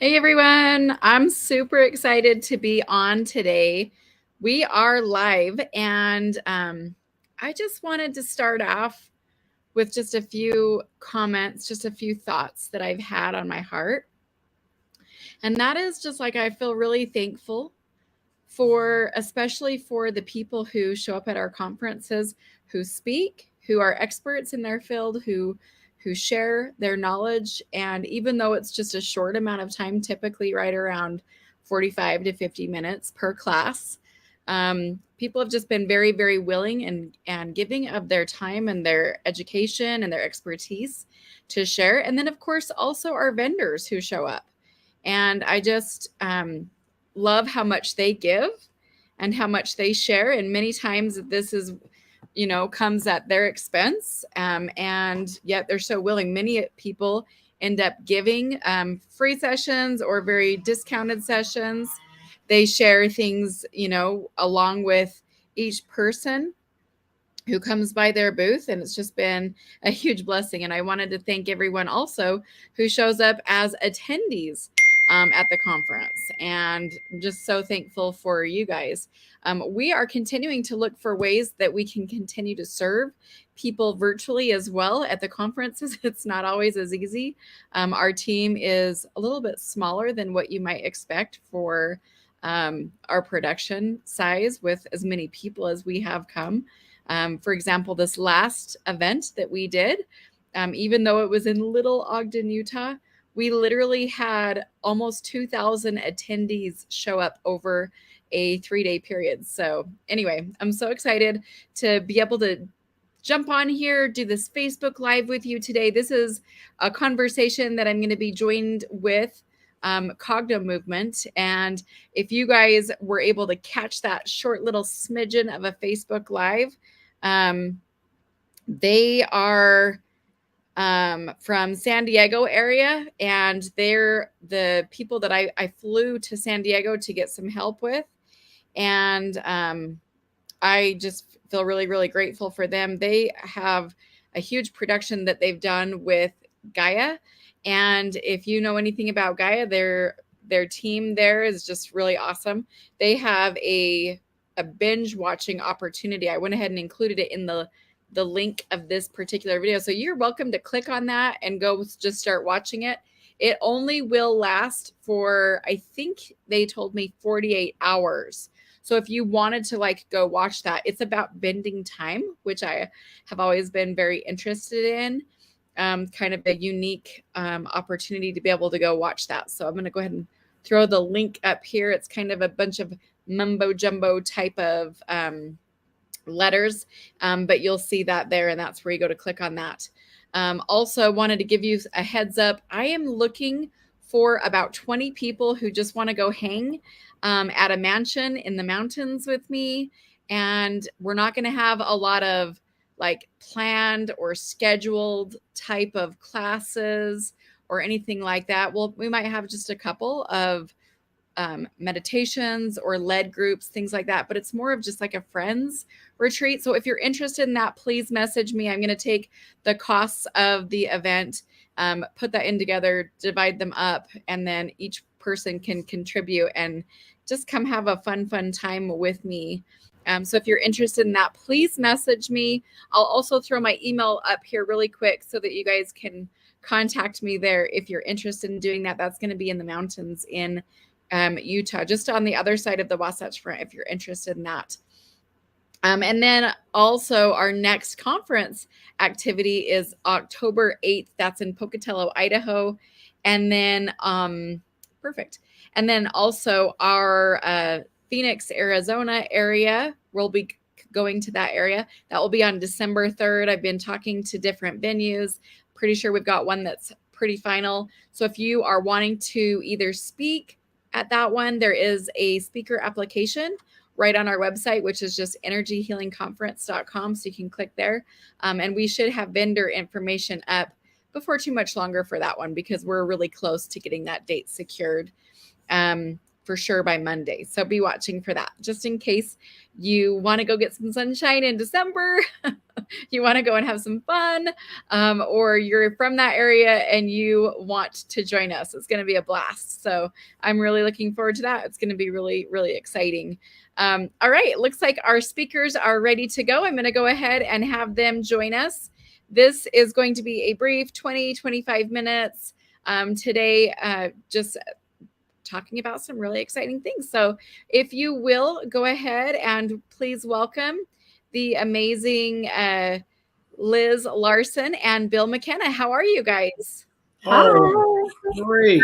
Hey everyone, I'm super excited to be on today. We are live, and I just wanted to start off with just a few comments, just a few thoughts that I've had on my heart. And that is just like I feel really thankful for, especially for the people who show up at our conferences, who speak, who are experts in their field, who share their knowledge. And even though it's just a short amount of time, typically right around 45 to 50 minutes per class, people have just been very, very willing and giving of their time and their education and their expertise to share. And then, of course, also our vendors who show up. And I just love how much they give and how much they share. And many times this is, comes at their expense. And yet they're so willing. Many people end up giving free sessions or very discounted sessions. They share things, along with each person who comes by their booth, and it's just been a huge blessing. And I wanted to thank everyone also who shows up as attendees at the conference, and I'm just so thankful for you guys. We are continuing to look for ways that we can continue to serve people virtually as well at the conferences. It's not always as easy. Our team is a little bit smaller than what you might expect for our production size with as many people as we have come. For example, this last event that we did, even though it was in Little Ogden, Utah, we literally had almost 2,000 attendees show up over a 3-day period. So anyway, I'm so excited to be able to jump on here, do this Facebook Live with you today. This is a conversation that I'm going to be joined with Cognomovement. And if you guys were able to catch that short little smidgen of a Facebook Live, they are from San Diego area, and they're the people that I flew to San Diego to get some help with. And I just feel really, really grateful for them. They have a huge production that they've done with Gaia. And if you know anything about Gaia, their team there is just really awesome. They have a binge watching opportunity. I went ahead and included it in the link of this particular video. So you're welcome to click on that and go just start watching it. It only will last for, I think they told me 48 hours. So if you wanted to go watch that, it's about bending time, which I have always been very interested in. Kind of a unique opportunity to be able to go watch that. So I'm going to go ahead and throw the link up here. It's kind of a bunch of mumbo jumbo type of letters, but you'll see that there, and that's where you go to click on that. Also wanted to give you a heads up. I am looking for about 20 people who just want to go hang at a mansion in the mountains with me. And we're not going to have a lot of planned or scheduled type of classes or anything like that. Well, we might have just a couple of meditations or led groups, things like that. But it's more of just like a friends retreat. So if you're interested in that, please message me. I'm going to take the costs of the event, put that in together, divide them up, and then each person can contribute and just come have a fun time with me. So if you're interested in that, please message me. I'll also throw my email up here really quick so that you guys can contact me there if you're interested in doing that. That's going to be in the mountains in Utah, just on the other side of the Wasatch Front, if you're interested in that. And then also our next conference activity is October 8th. That's in Pocatello, Idaho. And then, perfect. And then also our Phoenix, Arizona area, we'll be going to that area. That will be on December 3rd. I've been talking to different venues. Pretty sure we've got one that's pretty final. So if you are wanting to either speak at that one, there is a speaker application right on our website, which is just energyhealingconference.com. So you can click there. And we should have vendor information up before too much longer for that one, because we're really close to getting that date secured. for sure by Monday. So be watching for that, just in case you want to go get some sunshine in December. You want to go and have some fun, or you're from that area and you want to join us. It's going to be a blast. So I'm really looking forward to that. It's going to be really, really exciting. All right. It looks like our speakers are ready to go. I'm going to go ahead and have them join us. This is going to be a brief 20-25 minutes today, just talking about some really exciting things. So if you will go ahead and please welcome the amazing Liz Larsen and Bill McKenna. How are you guys? Oh, great.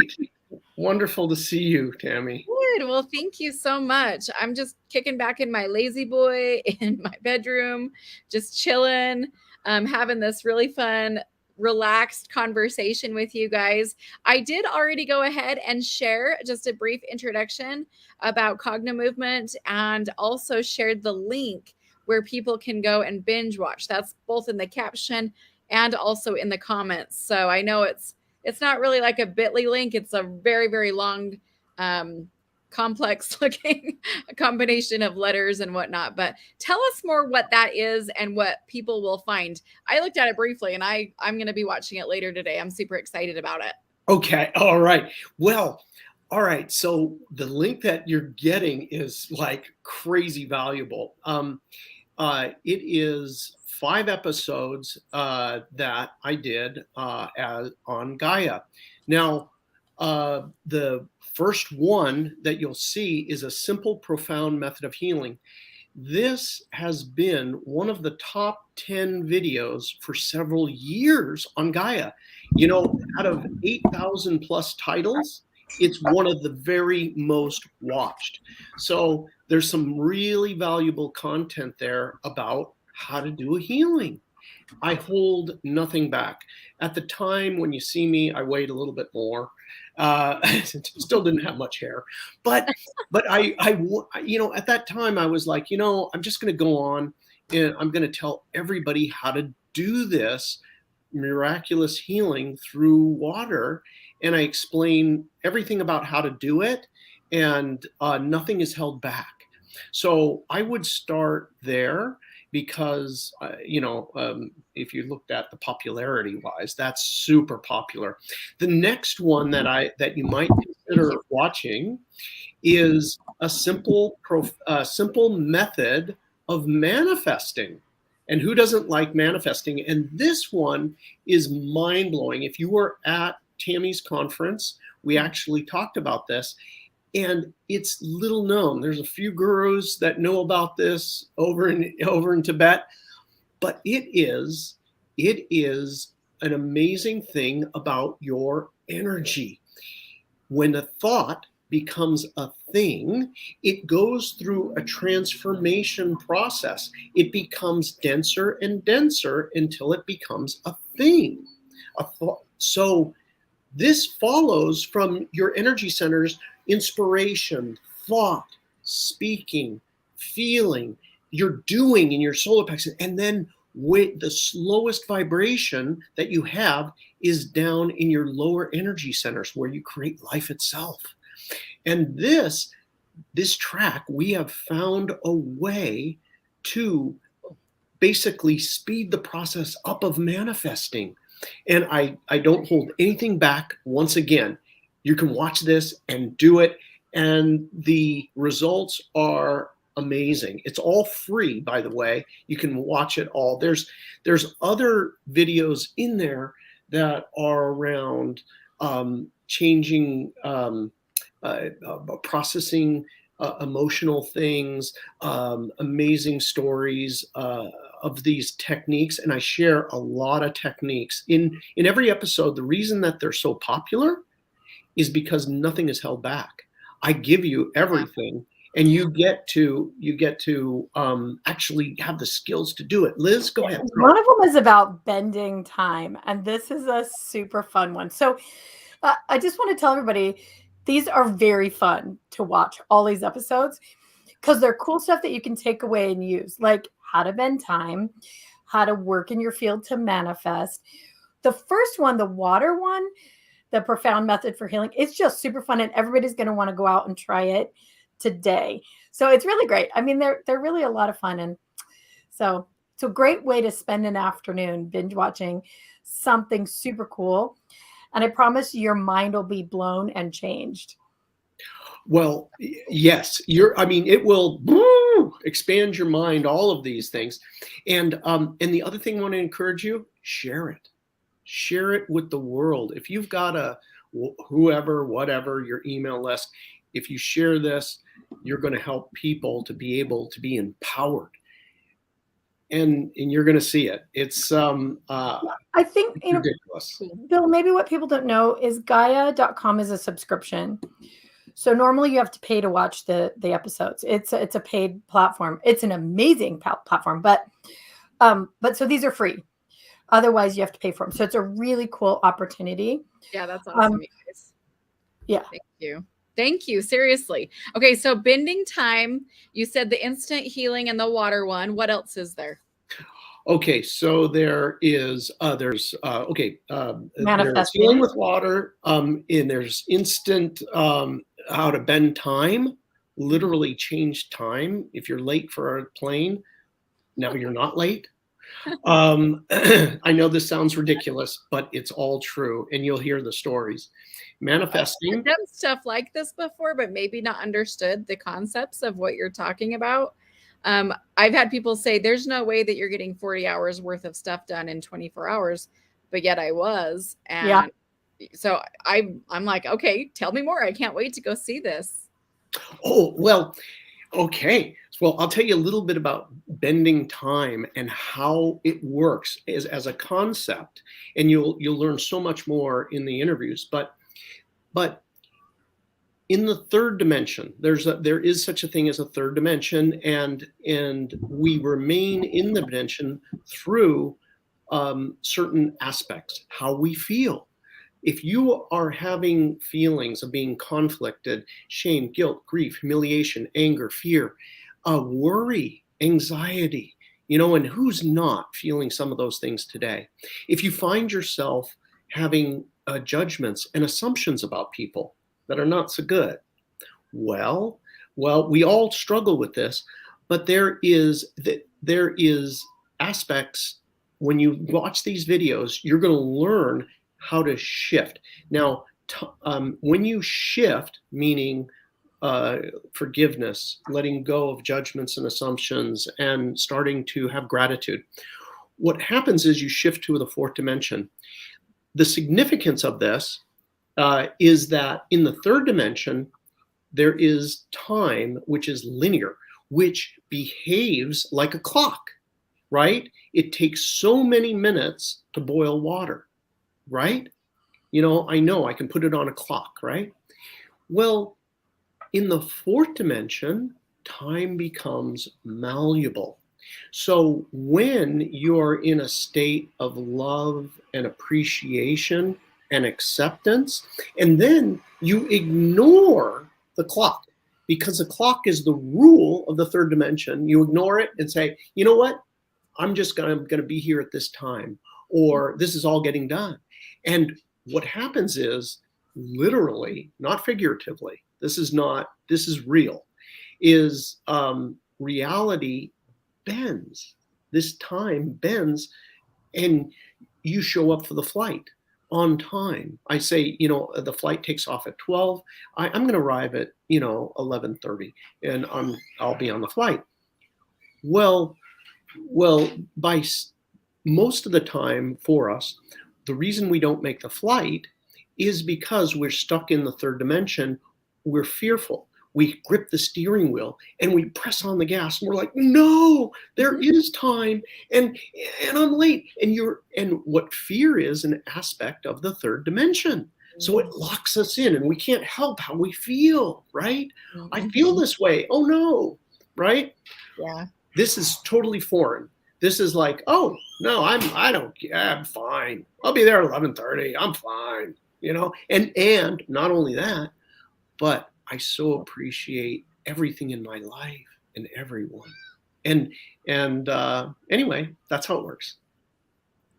Wonderful to see you, Tammy. Good. Well, thank you so much. I'm just kicking back in my lazy boy in my bedroom, just chilling, having this really fun, relaxed conversation with you guys. I did already go ahead and share just a brief introduction about Cognomovement, and also shared the link where people can go and binge watch. That's both in the caption and also in the comments. So I know it's not really like a bit.ly link. It's a very, very long, complex looking combination of letters and whatnot. But tell us more what that is and what people will find. I looked at it briefly, and I'm going to be watching it later today. I'm super excited about it. Okay. All right. Well, all right. So the link that you're getting is like crazy valuable. It is 5 episodes that I did on Gaia. Now, the first one that you'll see is a simple, profound method of healing. This has been one of the top 10 videos for several years on Gaia. You know, out of 8,000 plus titles, it's one of the very most watched. So there's some really valuable content there about how to do a healing. I hold nothing back. At the time when you see me, I weighed a little bit more. Still didn't have much hair, but I, you know, at that time I was like, you know, I'm just going to go on and I'm going to tell everybody how to do this miraculous healing through water. And I explain everything about how to do it, and nothing is held back. So I would start there because, you know, if you looked at the popularity wise, that's super popular. The next one that you might consider watching is a simple method of manifesting. And who doesn't like manifesting? And this one is mind blowing. If you were at Tammy's conference, we actually talked about this. And it's little known. There's a few gurus that know about this over in Tibet, but it is an amazing thing about your energy. When a thought becomes a thing, it goes through a transformation process. It becomes denser and denser until it becomes a thing, a thought. So this follows from your energy centers: inspiration, thought, speaking, feeling, you're doing in your solar plexus. And then with the slowest vibration that you have is down in your lower energy centers, where you create life itself. And this track, we have found a way to basically speed the process up of manifesting. And I don't hold anything back. Once again, you can watch this and do it, and the results are amazing. It's all free, by the way. You can watch it all. There's other videos in there that are around changing, processing emotional things, amazing stories of these techniques. And I share a lot of techniques in every episode. The reason that they're so popular is because nothing is held back. I give you everything, and you get to actually have the skills to do it. Liz, go ahead. One of them is about bending time, and this is a super fun one. So I just want to tell everybody, these are very fun to watch, all these episodes, because they're cool stuff that you can take away and use, like how to bend time, how to work in your field to manifest. The first one, the water one, the profound method for healing. It's just super fun, and everybody's going to want to go out and try it today. So it's really great. I mean, they're really a lot of fun, and so it's a great way to spend an afternoon binge watching something super cool. And I promise your mind will be blown and changed. Well, yes, it will expand your mind, all of these things. And the other thing I want to encourage you, share it with the world. If you've got whatever your email list, if you share this, you're going to help people to be able to be empowered. And you're going to see it. It's I think ridiculous. Bill, maybe what people don't know is Gaia.com is a subscription. So normally you have to pay to watch the episodes. It's a paid platform. It's an amazing platform, but so these are free. Otherwise, you have to pay for them. So it's a really cool opportunity. Yeah, that's awesome, you guys. Yeah. Thank you. Seriously. Okay, so bending time. You said the instant healing and the water one. What else is there? Okay, so there's healing with water, and there's instant how to bend time, literally change time. If you're late for a plane, now you're not late. I know this sounds ridiculous, but it's all true, and you'll hear the stories. Manifesting. I've done stuff like this before, but maybe not understood the concepts of what you're talking about. I've had people say there's no way that you're getting 40 hours worth of stuff done in 24 hours, but yet I was. And so I'm like, okay, tell me more. I can't wait to go see this. Oh, well, okay. Well, I'll tell you a little bit about bending time and how it works as a concept, and you'll learn so much more in the interviews. But in the third dimension, there is such a thing as a third dimension, and we remain in the dimension through certain aspects, how we feel. If you are having feelings of being conflicted, shame, guilt, grief, humiliation, anger, fear, worry, anxiety, and who's not feeling some of those things today? If you find yourself having judgments and assumptions about people that are not so good, well, we all struggle with this, but there is aspects. When you watch these videos, you're going to learn how to shift. Now, when you shift, meaning forgiveness, letting go of judgments and assumptions, and starting to have gratitude, what happens is you shift to the fourth dimension. The significance of this is that in the third dimension, there is time which is linear, which behaves like a clock, right? It takes so many minutes to boil water, right? I know I can put it on a clock, right? Well, in the fourth dimension, time becomes malleable. So when you're in a state of love and appreciation and acceptance, and then you ignore the clock, because the clock is the rule of the third dimension. You ignore it and say, you know what? I'm just going to be here at this time, or this is all getting done. And what happens is, literally, not figuratively, this is real, is reality bends. This time bends, and you show up for the flight on time. I say, the flight takes off at 12. I'm going to arrive at 11:30, and I'll be on the flight. Well, by most of the time for us, the reason we don't make the flight is because we're stuck in the third dimension. We're fearful. We grip the steering wheel and we press on the gas, and we're like, no, there is time, and I'm late. And what fear is an aspect of the third dimension. So it locks us in, and we can't help how we feel, right? I feel this way. Oh no, right? Yeah. This is totally foreign. This is like, oh no, I'm fine. I'll be there at 11:30. I'm fine. And not only that, but I so appreciate everything in my life and everyone. And anyway, that's how it works.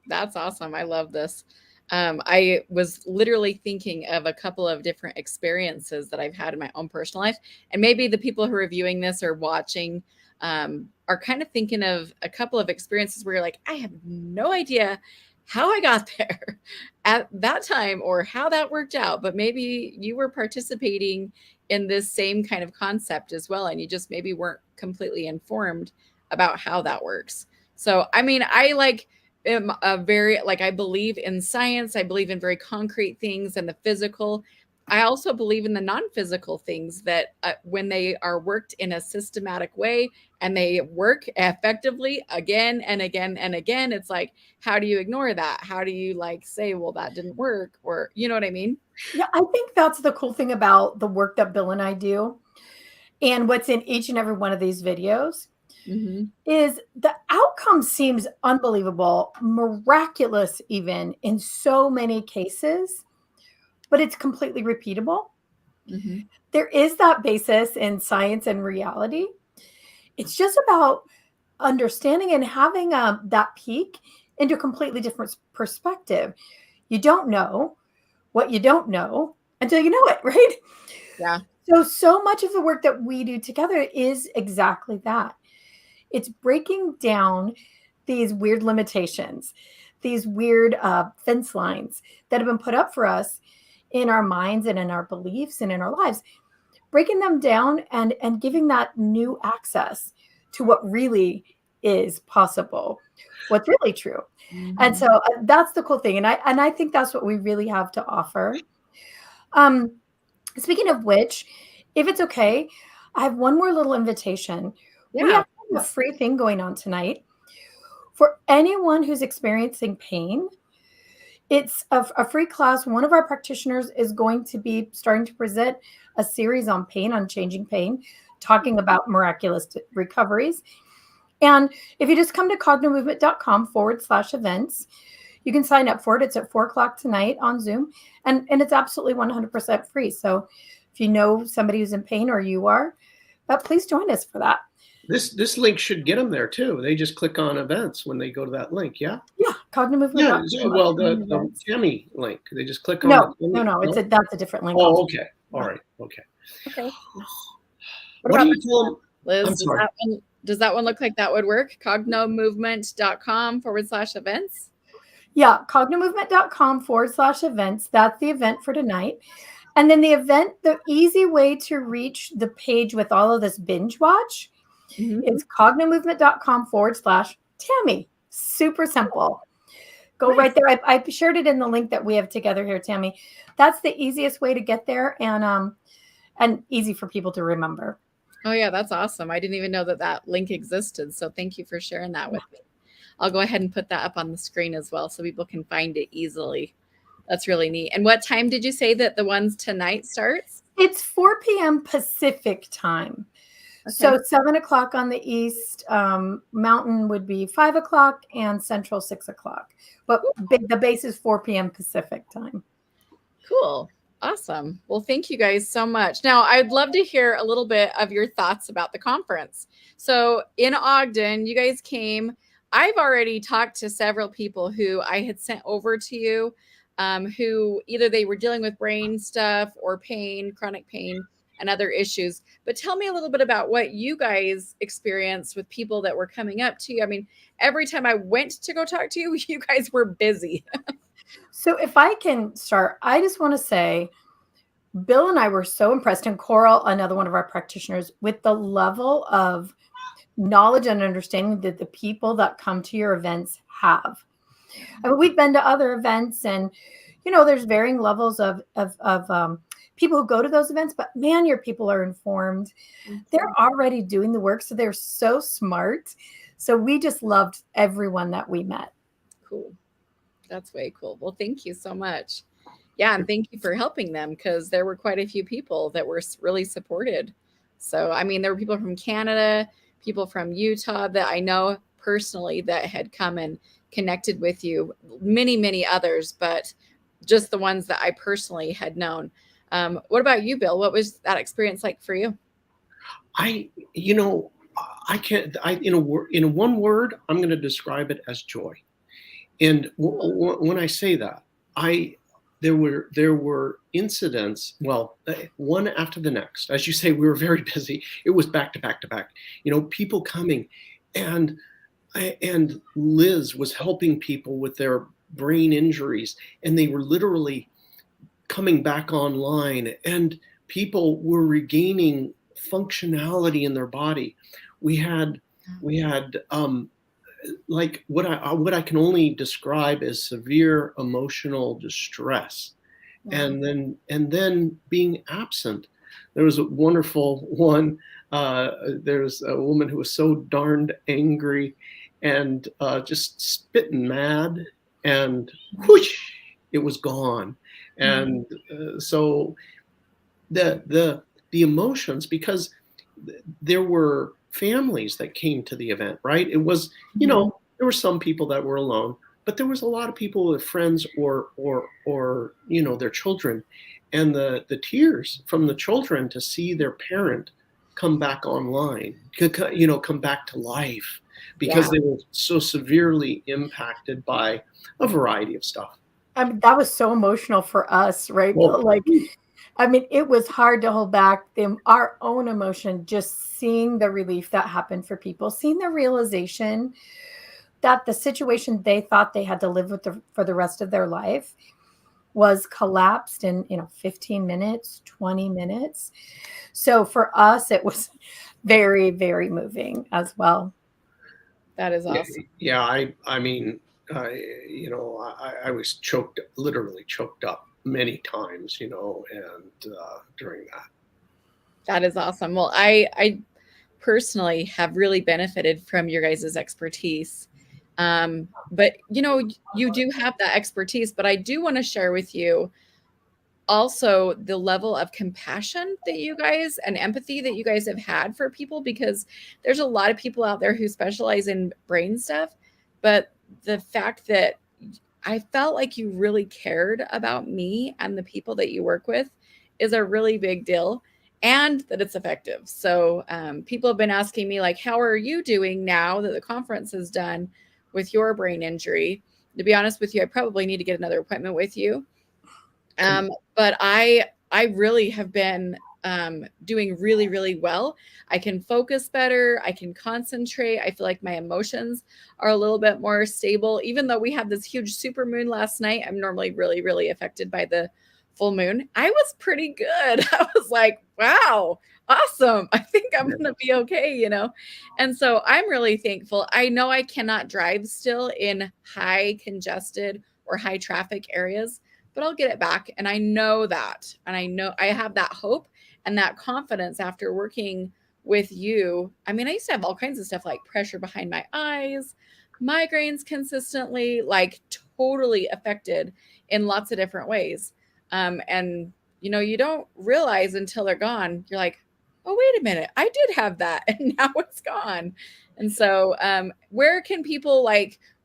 That's awesome. I love this. I was literally thinking of a couple of different experiences that I've had in my own personal life. And maybe the people who are viewing this or watching are kind of thinking of a couple of experiences where you're like, I have no idea how I got there at that time or how that worked out. But maybe you were participating in this same kind of concept as well. And you just maybe weren't completely informed about how that works. So, I mean, I am a very, I believe in science. I believe in very concrete things and the physical. I also believe in the non-physical things that when they are worked in a systematic way and they work effectively again and again and again, it's like, how do you ignore that? How do you say, well, that didn't work? Or, you know what I mean? Yeah, I think that's the cool thing about the work that Bill and I do and what's in each and every one of these videos is the outcome seems unbelievable, miraculous even in so many cases, but it's completely repeatable. There is that basis in science and reality. It's just about understanding and having that peek into a completely different perspective. You don't know what you don't know until you know it, right? Yeah. So much of the work that we do together is exactly that. It's breaking down these weird limitations, these weird fence lines that have been put up for us in our minds and in our beliefs and in our lives, breaking them down and giving that new access to what really is possible, what's really true. And so that's the cool thing. And I think that's what we really have to offer. Speaking of which, if it's okay, I have one more little invitation. We Yeah. have a free thing going on tonight for anyone who's experiencing pain. It's a free class. One of our practitioners is going to be starting to present a series on pain, on changing pain, talking about miraculous recoveries. And if you just come to cognomovement.com/events, you can sign up for it. It's at 4:00 tonight on Zoom, and it's absolutely 100% free. So if you know somebody who's in pain or you are, please join us for that. This link should get them there too. They just click on events when they go to that link. Yeah. Yeah, Cognomovement. Yeah. Well, the Tammy link. They just click on. No. That's a different link. Oh, okay. All right. Okay. Okay. What do you tell them? Liz, does that one look like that would work? Cognomovement.com/events. Yeah, cognomovement.com/events. That's the event for tonight. And then the easy way to reach the page with all of this binge watch is cognomovement.com/Tammy. Super simple. Go right there. I shared it in the link that we have together here, Tammy. That's the easiest way to get there and easy for people to remember. Oh, yeah, that's awesome. I didn't even know that link existed. So thank you for sharing that with me. I'll go ahead and put that up on the screen as well so people can find it easily. That's really neat. And what time did you say that the ones tonight starts? It's 4 p.m. Pacific time. Okay. So 7:00 on the East, Mountain would be 5:00 and Central 6:00. But the base is 4 p.m. Pacific time. Cool. Awesome. Well, thank you guys so much. Now, I'd love to hear a little bit of your thoughts about the conference. So in Ogden, you guys came. I've already talked to several people who I had sent over to you, who either they were dealing with brain stuff or pain, chronic pain, and other issues. But tell me a little bit about what you guys experienced with people that were coming up to you. I mean, every time I went to go talk to you, you guys were busy. So if I can start, I just want to say, Bill and I were so impressed, and Coral, another one of our practitioners, with the level of knowledge and understanding that the people that come to your events have. I mean, we've been to other events, and there's varying levels of people who go to those events, but man, your people are informed. They're already doing the work, so they're so smart. So we just loved everyone that we met. Cool. That's way cool. Well, thank you so much. Yeah, and thank you for helping them, because there were quite a few people that were really supported. So, I mean, there were people from Canada, people from Utah that I know personally that had come and connected with you, many, many others, but just the ones that I personally had known. What about you, Bill? What was that experience like for you? In one word, I'm going to describe it as joy. And when I say that, there were incidents, well, one after the next. As you say, we were very busy. It was back to back to back. People coming, and Liz was helping people with their brain injuries, and they were literally coming back online, and people were regaining functionality in their body. We had like what I can only describe as severe emotional distress, and then being absent. There was a wonderful one. There's a woman who was so darned angry and just spitting mad, and whoosh, it was gone. And so the emotions, because there were families that came to the event, right? It was, there were some people that were alone, but there was a lot of people with friends or their children, and the tears from the children to see their parent come back online, come back to life, because they were so severely impacted by a variety of stuff. I mean, that was so emotional for us, right? Well, Like, I mean, it was hard to hold back our own emotion, just seeing the relief that happened for people, seeing the realization that the situation they thought they had to live with for the rest of their life was collapsed in 15 minutes, 20 minutes. So for us, it was very, very moving as well. That is awesome. Yeah, I mean, I was literally choked up many times, and during that. That is awesome. Well, I personally have really benefited from your guys' expertise. But you do have that expertise, but I do want to share with you also the level of compassion that you guys and empathy that you guys have had for people, because there's a lot of people out there who specialize in brain stuff, but the fact that I felt like you really cared about me and the people that you work with is a really big deal, and that it's effective. So people have been asking me, like, how are you doing now that the conference is done with your brain injury? To be honest with you, I probably need to get another appointment with you. But I really have been doing really, really well. I can focus better. I can concentrate. I feel like my emotions are a little bit more stable. Even though we had this huge super moon last night, I'm normally really, really affected by the full moon. I was pretty good. I was like, wow, awesome. I think I'm going to be okay, And so I'm really thankful. I know I cannot drive still in high congested or high traffic areas, but I'll get it back. And I know that. And I know I have that hope and that confidence after working with you. I mean, I used to have all kinds of stuff like pressure behind my eyes, migraines consistently, like totally affected in lots of different ways. And you don't realize until they're gone. You're like, oh, wait a minute, I did have that, and now it's gone. And so where can people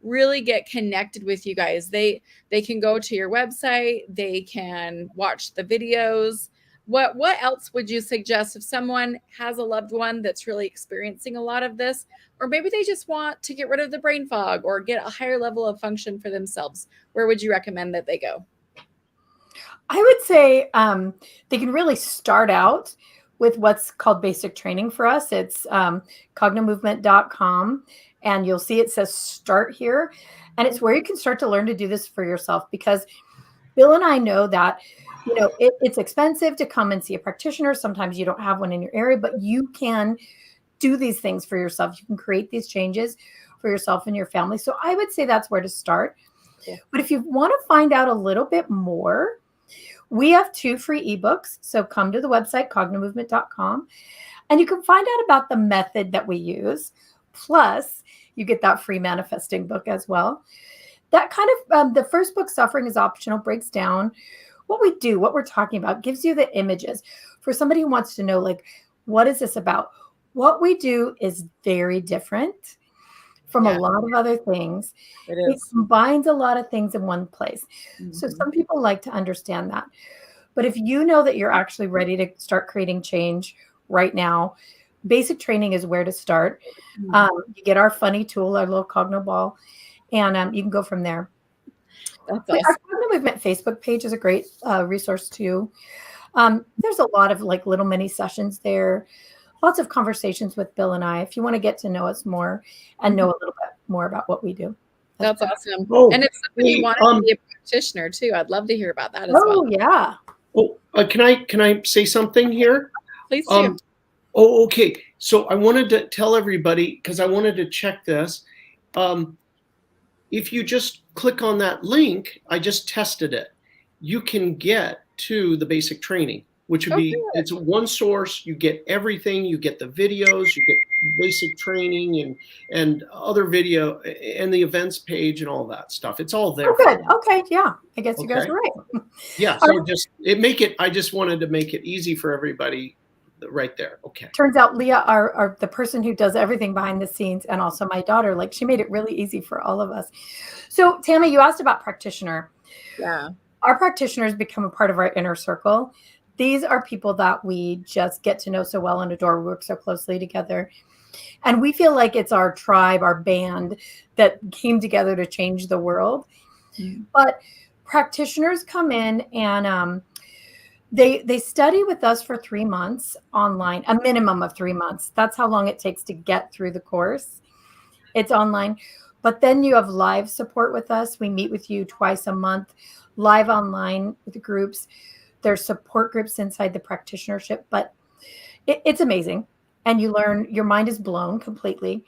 really get connected with you guys? They can go to your website, they can watch the videos. What else would you suggest if someone has a loved one that's really experiencing a lot of this, or maybe they just want to get rid of the brain fog or get a higher level of function for themselves? Where would you recommend that they go? I would say they can really start out with what's called basic training for us. It's Cognomovement.com, and you'll see it says start here. And it's where you can start to learn to do this for yourself, because Bill and I know that, it's expensive to come and see a practitioner. Sometimes you don't have one in your area, but you can do these things for yourself. You can create these changes for yourself and your family. So I would say that's where to start. Yeah. But if you want to find out a little bit more, we have 2 free ebooks. So come to the website, Cognomovement.com, and you can find out about the method that we use. Plus, you get that free manifesting book as well. That kind of, the first book, Suffering is Optional, breaks down what we do, what we're talking about, gives you the images. For somebody who wants to know, what is this about? What we do is very different from a lot of other things. It combines a lot of things in one place. Mm-hmm. So some people like to understand that. But if you know that you're actually ready to start creating change right now, basic training is where to start. Mm-hmm. You get our funny tool, our little Cogno ball, and you can go from there. That's Our awesome. Cognomovement Facebook page is a great resource too. There's a lot of like little mini sessions there, lots of conversations with Bill and I. If you want to get to know us more and know a little bit more about what we do. That's awesome. Oh, And if somebody hey, wanted to be a practitioner too, I'd love to hear about that as well. Oh yeah. Oh, can I say something here? Please do. Oh, okay. So I wanted to tell everybody, because I wanted to check this. If you just click on that link, I just tested it. You can get to the basic training, which would be, it's one source. You get everything. You get the videos, you get basic training and other video and the events page and all that stuff. It's all there. Oh, good. Okay. Yeah. I guess you guys Okay. are right. Yeah. So I just wanted to make it easy for everybody right there. Okay. Turns out Leah, our the person who does everything behind the scenes, and also my daughter, like she made it really easy for all of us. So Tammy, you asked about practitioner. Yeah. Our practitioners become a part of our inner circle. These are people that we just get to know so well and adore. We work so closely together. And we feel like it's our tribe, our band that came together to change the world. Mm-hmm. But practitioners come in and they study with us for 3 months online, a minimum of 3 months. That's how long it takes to get through the course. It's online. But then you have live support with us. We meet with you twice a month, live online with the groups. There's support groups inside the practitionership, but it's amazing. And you learn, your mind is blown completely.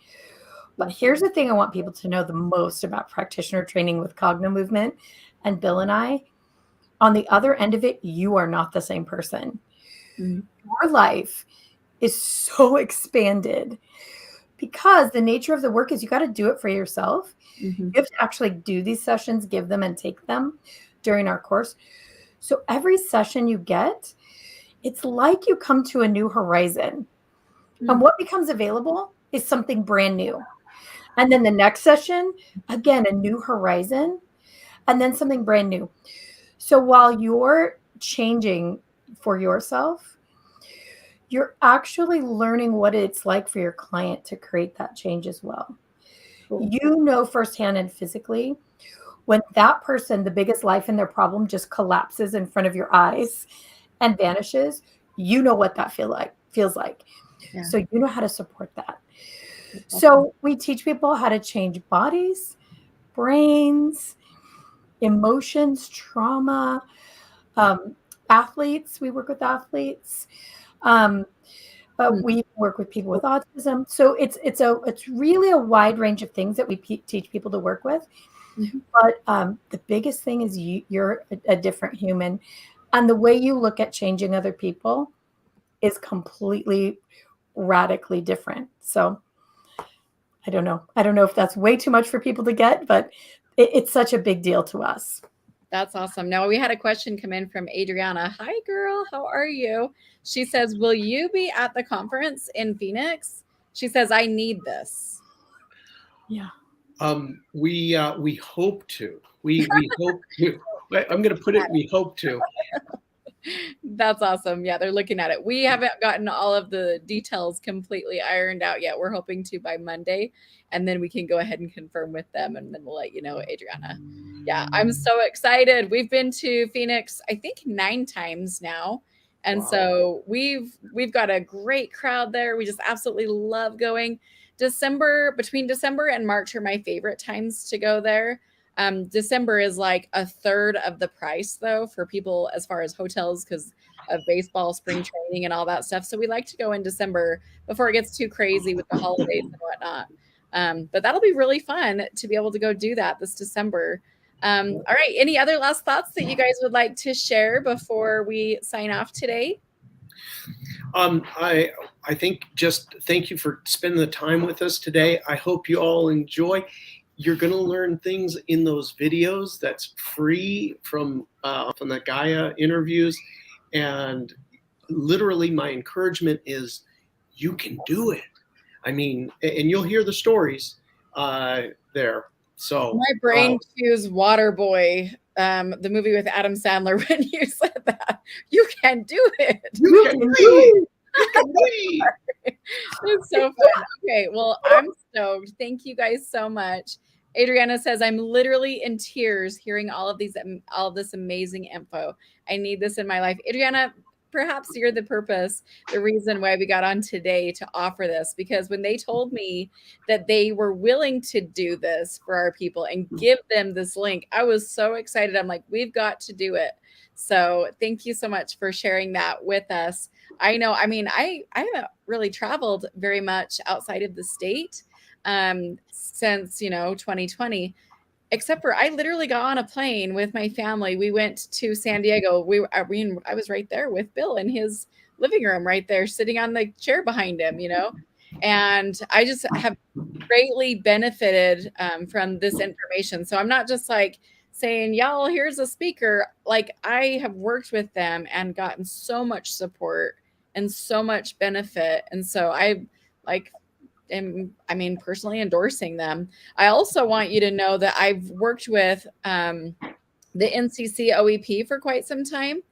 But here's the thing I want people to know the most about practitioner training with Cognomovement and Bill and I. On the other end of it, you are not the same person. Mm-hmm. Your life is so expanded because the nature of the work is you got to do it for yourself. Mm-hmm. You have to actually do these sessions, give them and take them during our course. So every session you get, it's like you come to a new horizon. Mm-hmm. And what becomes available is something brand new. And then the next session, again, a new horizon, and then something brand new. So while you're changing for yourself, you're actually learning what it's like for your client to create that change as well. Cool. You know firsthand and physically when that person, the biggest life in their problem just collapses in front of your eyes and vanishes, you know what that feels like. Yeah. So you know how to support that. Okay. So we teach people how to change bodies, brains, emotions, trauma, athletes. We work with athletes. We work with people with autism. So it's really a wide range of things that we teach people to work with. Mm-hmm. But the biggest thing is you're a different human, and the way you look at changing other people is completely radically different. So I don't know if that's way too much for people to get, but it's such a big deal to us. That's awesome. Now we had a question come in from Adriana. Hi, girl. How are you? She says, will you be at the conference in Phoenix? She says, I need this. Yeah. We hope to. We hope to. I'm going to put it, we hope to. That's awesome. Yeah, they're looking at it. We haven't gotten all of the details completely ironed out yet. We're hoping to by Monday, and then we can go ahead and confirm with them, and then we'll let you know, Adriana. Yeah, I'm so excited. We've been to Phoenix, I think 9 times now. And wow. So we've got a great crowd there. We just absolutely love going. Between December and March are my favorite times to go there. December is like a third of the price though for people as far as hotels because of baseball, spring training and all that stuff. So we like to go in December before it gets too crazy with the holidays and whatnot. But that'll be really fun to be able to go do that this December. All right. Any other last thoughts that you guys would like to share before we sign off today? I think just thank you for spending the time with us today. I hope you all enjoy. You're going to learn things in those videos that's free from the Gaia interviews. And literally my encouragement is you can do it. I mean, and you'll hear the stories there. So my brain cues Waterboy, the movie with Adam Sandler, when you said that. You can do it. You can do it. You can do it. It's so fun. Okay, well, I'm stoked. Thank you guys so much. Adriana says, I'm literally in tears hearing all of this amazing info. I need this in my life. Adriana, perhaps you're the reason why we got on today to offer this, because when they told me that they were willing to do this for our people and give them this link, I was so excited. I'm like, we've got to do it. So thank you so much for sharing that with us. I know, I mean, I haven't really traveled very much outside of the state since, 2020, except for I literally got on a plane with my family. We went to San Diego. I was right there with Bill in his living room, right there, sitting on the chair behind him, and I just have greatly benefited from this information. So I'm not just like saying, y'all, here's a speaker. Like, I have worked with them and gotten so much support and so much benefit. And so I like personally endorsing them. I also want you to know that I've worked with the NCC OEP for quite some time.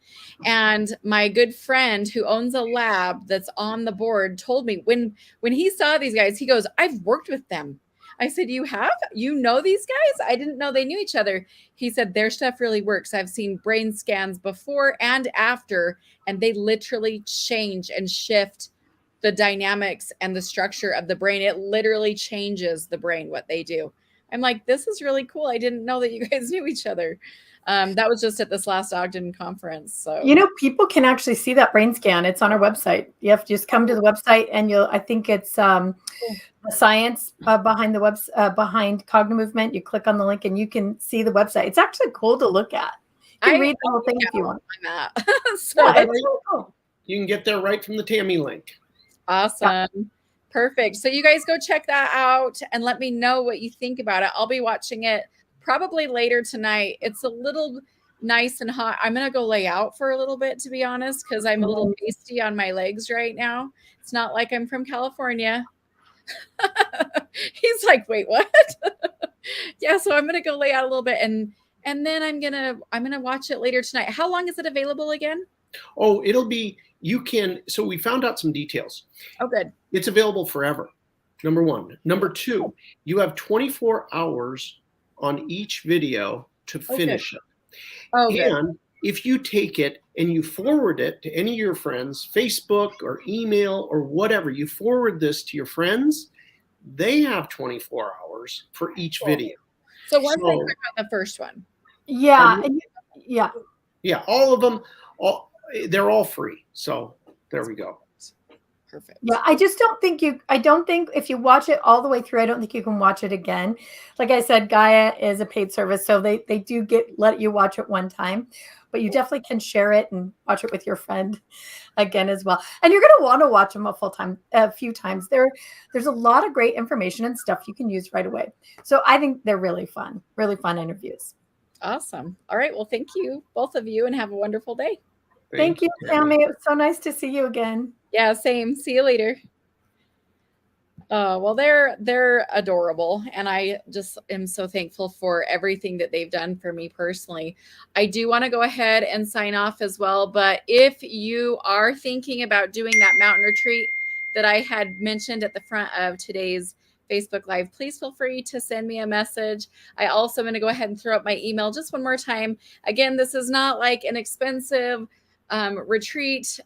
And my good friend who owns a lab that's on the board told me when he saw these guys, he goes, I've worked with them. I said, you have? You know these guys? I didn't know they knew each other. He said, their stuff really works. I've seen brain scans before and after, and they literally change and shift the dynamics and the structure of the brain. It literally changes the brain, what they do. I'm like, this is really cool. I didn't know that you guys knew each other. That was just at this last Ogden conference. So, people can actually see that brain scan. It's on our website. You have to just come to the website, and I think it's the science behind the behind Cognomovement. You click on the link and you can see the website. It's actually cool to look at. You can read the whole thing if you want. So yeah, it's really cool. You can get there right from the Tammy link. Awesome. Yeah. Perfect. So you guys go check that out and let me know what you think about it. I'll be watching it probably later tonight. It's a little nice and hot. I'm going to go lay out for a little bit, to be honest, because I'm a little pasty on my legs right now. It's not like I'm from California. He's like, wait, what? Yeah. So I'm going to go lay out a little bit and then I'm going to watch it later tonight. How long is it available again? Oh, so we found out some details. Oh, good. It's available forever. Number one. Number two, you have 24 hours on each video to finish it. Oh, and good. If you take it and you forward it to any of your friends, Facebook or email or whatever, you forward this to your friends, they have 24 hours for each video. So once I click on the first one. Yeah. Yeah. All of them, they're all free. So there we go. Perfect. Yeah, I don't think if you watch it all the way through, I don't think you can watch it again. Like I said, Gaia is a paid service, so they do let you watch it one time, but you definitely can share it and watch it with your friend again as well. And you're going to want to watch them a few times. There's a lot of great information and stuff you can use right away. So I think they're really fun interviews. Awesome. All right. Well, thank you, both of you, and have a wonderful day. Thank you, Tammy. It was so nice to see you again. Yeah, same. See you later. Well, they're adorable, and I just am so thankful for everything that they've done for me personally. I do want to go ahead and sign off as well, but if you are thinking about doing that mountain retreat that I had mentioned at the front of today's Facebook Live, please feel free to send me a message. I also am going to go ahead and throw up my email just one more time. Again, this is not like an expensive retreat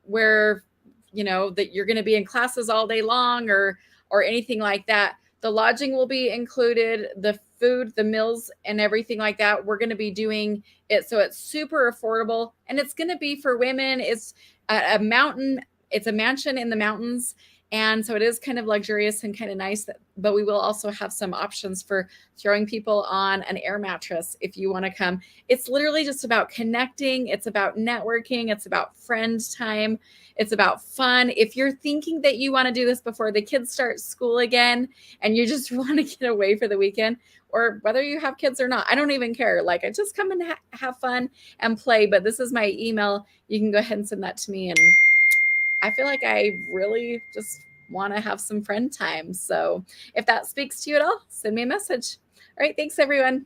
where that you're going to be in classes all day long or anything like that. The lodging will be included, the food, the meals, and everything like that. We're going to be doing it so it's super affordable, and it's going to be for women. It's a mountain. It's a mansion in the mountains. And so it is kind of luxurious and kind of nice, but we will also have some options for throwing people on an air mattress if you want to come. It's literally just about connecting. It's about networking. It's about friend time. It's about fun. If you're thinking that you want to do this before the kids start school again and you just want to get away for the weekend, or whether you have kids or not, I don't even care. Like, I just come and have fun and play. But this is my email. You can go ahead and send that to me. And I feel like I really just want to have some friend time. So if that speaks to you at all, send me a message. All right. Thanks, everyone.